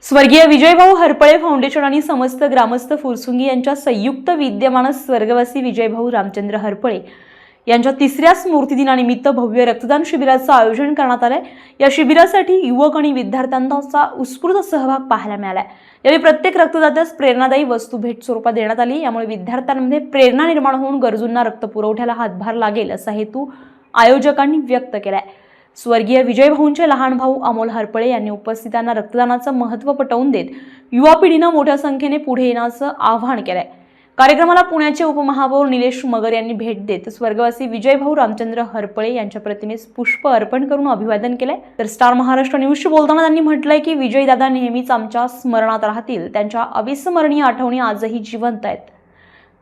स्वर्गीय विजयभाऊ हरपळे फाउंडेशन आणि समस्त ग्रामस्थ फुरसुंगी यांच्या संयुक्त विद्यमाने स्वर्गवासी विजयभाऊ रामचंद्र हरपळे यांच्या तिसऱ्या स्मृतिदिनानिमित्त भव्य रक्तदान शिबिराचं आयोजन करण्यात आलंय। या शिबिरासाठी युवक आणि विद्यार्थ्यांचा उत्स्फूर्त सहभाग पाहायला मिळालाय। यावेळी प्रत्येक रक्तदात्यास प्रेरणादायी वस्तू भेट स्वरूपात देण्यात आली। यामुळे विद्यार्थ्यांमध्ये प्रेरणा निर्माण होऊन गरजूंना रक्त पुरवठ्याला हातभार लागेल असा हेतू आयोजकांनी व्यक्त केलाय। स्वर्गीय विजयभाऊंचे लहान भाऊ अमोल हरपळे यांनी उपस्थितांना रक्तदानाचं महत्त्व पटवून देत युवा पिढीनं मोठ्या संख्येने पुढे येण्याचं आवाहन केलंय। कार्यक्रमाला पुण्याचे उपमहापौर निलेश मगर यांनी भेट देत स्वर्गवासी विजयभाऊ रामचंद्र हरपळे यांच्या प्रतिमेस पुष्प अर्पण करून अभिवादन केलंय। तर स्टार महाराष्ट्र न्यूजशी बोलताना त्यांनी म्हटलंय की विजयदादा नेहमीच आमच्या स्मरणात राहतील। त्यांच्या अविस्मरणीय आठवणी आजही जिवंत आहेत।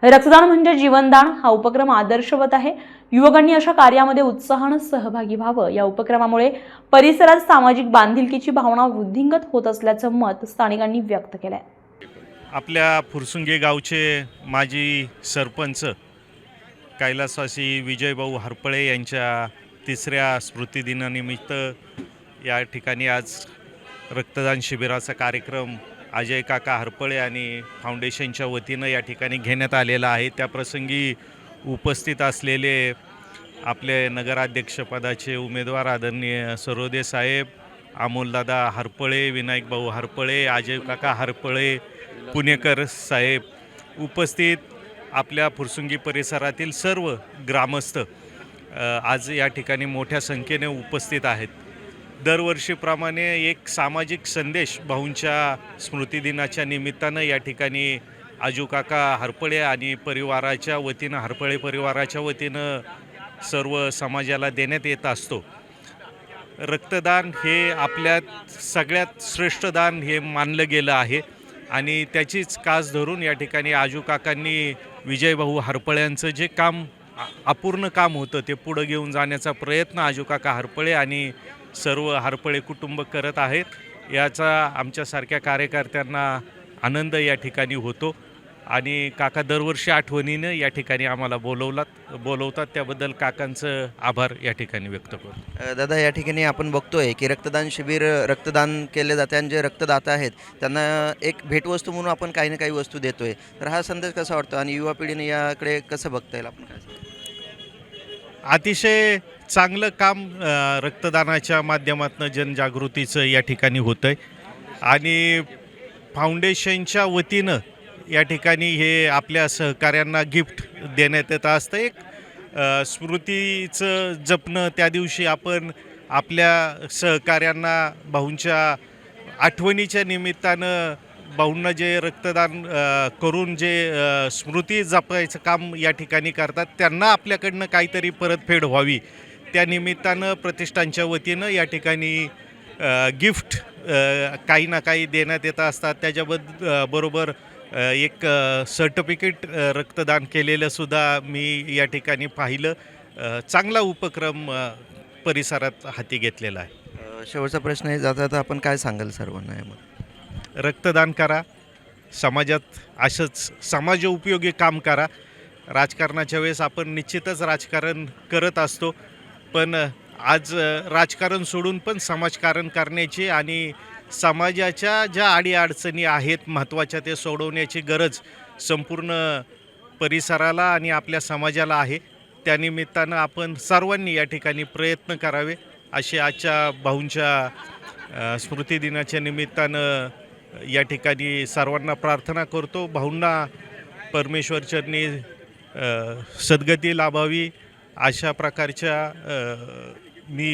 रक्तदान म्हणजे जीवनदान हा उपक्रम आदर्शवत आहे। युवकांनी अशा कार्यामध्ये उत्साहाने सहभागी व्हावं। या उपक्रमामुळे परिसरात सामाजिक बांधिलकीची भावना वृद्धिंगत होत असल्याचं मत स्थानिकांनी व्यक्त केलंय। आपल्या फुरसुंगी गावचे माजी सरपंच कैलासवासी विजयभाऊ हरपळे यांच्या तिसऱ्या स्मृतिदिनानिमित्त या ठिकाणी आज रक्तदान शिबिराचा कार्यक्रम अजय काका हरपळे आणि फाउंडेशनच्या वतीनं या ठिकाणी घेण्यात आलेला आहे। त्या प्रसंगी उपस्थित असलेले आपले नगराध्यक्षपदाचे उमेदवार आदरणीय सरोदे साहेब, अमोलदादा हरपळे, विनायक भाऊ हरपळे, अजय काका हरपळे, पुणेकर साहेब, उपस्थित आपल्या फुरसुंगी परिसरातील सर्व ग्रामस्थ आज या ठिकाणी मोठ्या संख्येने उपस्थित आहेत। दरवर्षीप्रमाणे एक सामाजिक संदेश भाऊंच्या स्मृतिदिनाच्या निमित्तानं या ठिकाणी आजू काका हरपळे आणि परिवाराच्या वतीनं, हरपळे परिवाराच्या वतीनं सर्व समाजाला देण्यात येत असतो। रक्तदान हे आपल्यात सगळ्यात श्रेष्ठ दान हे मानलं गेलं आहे आणि त्याचीच कास धरून या ठिकाणी आजू काकांनी विजयभाऊ हरपळ्यांचं जे काम अपूर्ण काम होतं ते पुढं घेऊन जाण्याचा प्रयत्न आजू काका हरपळे आणि सर्व हरपळे कुटुंब करत आहेत। याचा आमच्यासारख्या कार्यकर्त्यांना आनंद या ठिकाणी होतो आणि काका दरवर्षी आठवणीनं या ठिकाणी आम्हाला बोलवतात त्याबद्दल काकांचं आभार या ठिकाणी व्यक्त करतो। दादा, या ठिकाणी आपण बघतोय की रक्तदान शिबिर रक्तदान केले जाते आणि जे रक्तदाता आहेत त्यांना एक भेटवस्तू म्हणून आपण काही ना काही वस्तू देतोय, तर हा संदेश कसा वाटतो आणि युवा पिढीने याकडे कसं बघता येईल? आपण काय अतिशय चांगलं काम रक्तदानाच्या माध्यमातून जनजागृतीचं या ठिकाणी होतं आहे आणि फाउंडेशनच्या वतीनं या ठिकाणी हे आपल्या सहकाऱ्यांना गिफ्ट देण्यात येत असतं। एक स्मृतीचं जपणं, त्या दिवशी आपण आपल्या सहकाऱ्यांना भाऊंच्या आठवणीच्या निमित्तानं भाऊंना जे रक्तदान करून जे स्मृती जपायचं काम या ठिकाणी करतात त्यांना आपल्याकडनं काहीतरी परतफेड व्हावी त्या निमित्तानं प्रतिष्ठानच्या वतीनं या ठिकाणी गिफ्ट काही ना काही देण्यात येत असतात। त्याच्याबरोबर एक सर्टिफिकेट रक्तदान केलेलं सुद्धा मी या ठिकाणी पाहिलं। चांगला उपक्रम परिसरात हाती घेतलेला आहे। शेवटचा प्रश्न आहे, जाता आपण काय सांगाल सर्वांना? यामध्ये रक्तदान करा, समाजात असंच समाज उपयोगी काम करा। राजकारणाच्या वेळेस आपण निश्चितच राजकारण करत असतो, पण आज राजकारण सोडून पण समाजकारण करण्याची आणि समाजाच्या ज्या अडीअडचणी आहेत महत्त्वाच्या ते सोडवण्याची गरज संपूर्ण परिसराला आणि आपल्या समाजाला आहे। त्यानिमित्तानं आपण सर्वांनी या ठिकाणी प्रयत्न करावे अशी आजच्या भाऊंच्या स्मृतिदिनाच्या निमित्तानं या ठिकाणी सर्वांना प्रार्थना करतो। भाऊंना परमेश्वरचरणी सद्गती लाभावी अशा प्रकारच्या मी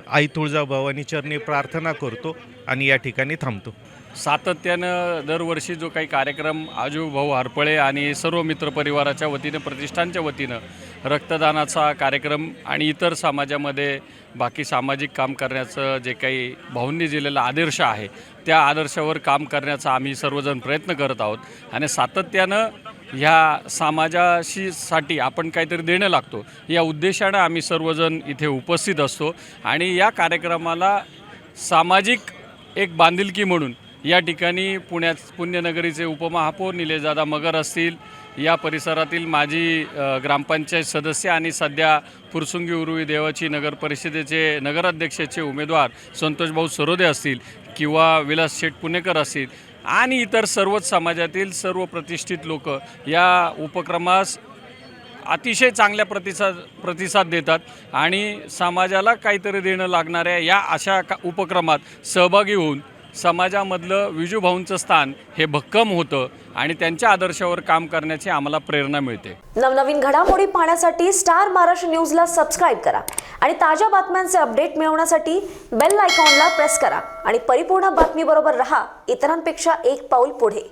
आई तुळजाभवानी चरणी प्रार्थना करतो आणि या ठिकाणी थांबतो। सातत्यानं दरवर्षी जो काही कार्यक्रम आजू भाऊ हरपळे आणि सर्व मित्रपरिवाराच्या वतीनं, प्रतिष्ठानच्या वतीनं रक्तदानाचा कार्यक्रम आणि इतर समाजामध्ये बाकी सामाजिक काम करण्याचं जे काही भाऊंनी दिलेला आदर्श आहे त्या आदर्शावर काम करण्याचा आम्ही सर्वजण प्रयत्न करत आहोत आणि सातत्यानं ह्या साठी आपण काहीतरी देणं लागतो या उद्देशानं आम्ही सर्वजण इथे उपस्थित असतो आणि या कार्यक्रमाला सामाजिक एक बांधिलकी म्हणून या ठिकाणी पुण्यनगरीचे उपमहापौर निलेशदादा मगर असतील, या परिसरातील माजी ग्रामपंचायत सदस्य आणि सध्या फुरसुंगी उरुळी देवाची नगर परिषदेचे नगराध्यक्षाचे उमेदवार संतोषभाऊ सरोदे असतील किंवा विलास शेठ पुणेकर असतील आणि इतर सर्वच समाजातील सर्व प्रतिष्ठित लोक या उपक्रमास अतिशय चांगल्या प्रतिसाद देतात आणि समाजाला काहीतरी देणं लागणाऱ्या या अशा उपक्रमात सहभागी होऊन समाजामधलं विजूभाऊंचं स्थान हे भक्कम होतं आणि त्यांच्या आदर्शावर काम करण्याची आम्हाला प्रेरणा मिळते. नवनवीन घडामोडी पाहण्यासाठी स्टार महाराष्ट्र न्यूजला सबस्क्राईब करा आणि ताज्या बातम्यांचे अपडेट मिळवण्यासाठी बेल आयकॉनला प्रेस करा आणि परिपूर्ण बातमीबरोबर रहा, इतरांपेक्षा एक पाऊल पुढे.